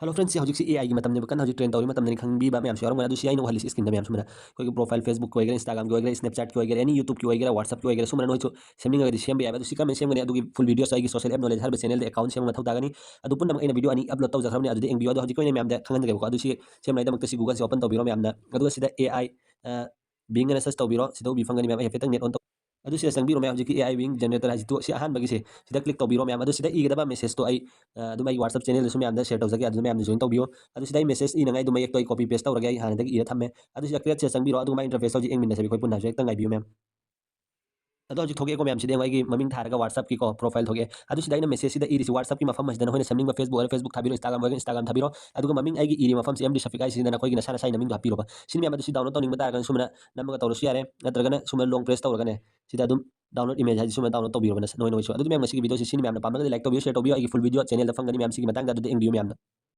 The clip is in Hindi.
हेलो फ्रेंड्स हजिक AI की मतलब कन हजिक ट्रेन तौरी मतलब खंबीबा मैम से और AI नो हलिस स्क्रीन मैम सुमना कोई प्रोफाइल फेसबुक को इंस्टाग्राम को स्नैपचैट को एनी यूट्यूब की व्हाट्सएप की सुमना नो सेमिंग सेम याब सिका में सेमगने फुल वीडियोस आई सोशल एप नॉलेज हर चैनल अकाउंट सेम मथौ तागनी पुनम वीडियो अनि अपलोड तौजखरबनी अदुदि एंबियो हजिक कोई मैम खंगनगेबको अदुसी सेम लाइदमक गूगल से ओपन तौबिरो मैम AI बिंग सर्च तौबिरो सिदौ बि फंगनी मैम हेफेतंग नेट ऑन अदु सिदा संगबिरो मैम हजिक AI बिंग जनरेटर हाजितो सि अहान बगिसे सिदा क्लिक तौबिरो मैम अदु सिदा इगदबा मैसेज तो आई अदुम आई WhatsApp चैनल सु मैम शेयर तौजगे अदु मैम जॉइन तौबियो अदु सिदा मैसेज इनंगाई दुम एक तो कॉपी पेस्ट तौरगे आई हानदगी इरा थम्मे अदु सिदा क्रिएट से संगबिरो अदु माई इंटरफेस हजिक एंग मिनसे कोई पुन्ना जेक तंगाई बियो मैम अदो हजिक थोगे को मैम सिदे वाई ममिंग थारगा WhatsApp की को प्रोफाइल थोगे अदु सिदा इन मैसेज सिदा इरिस WhatsApp की मफम मसदन होने सेमिंग फेसबुक और फेसबुक थाबिरो इंस्टाग्राम थाबिरो अदुगा ममिंग आई इरि मफम से एमडी शफिक आई सिदा कोई नसाना साइन नमिंग हापिरो सिन मैम अदु सिदा डाउनलोड तौनिंग बता सुमना नमगा तौरसु यारे नत्रगना सुमना लॉन्ग प्रेस तौरगने सिदा दुम डाउनलोड इमेज हाजि सुमना डाउनलोड तौबिरो नस नोय नोय सु अदु मैम मसी वीडियो सिन मैम पामगा लाइक तौबियो शेयर तौबियो आई फुल वीडियो चैनल द फंगनी मैम सी की मतंग अदु एंग बियो मैम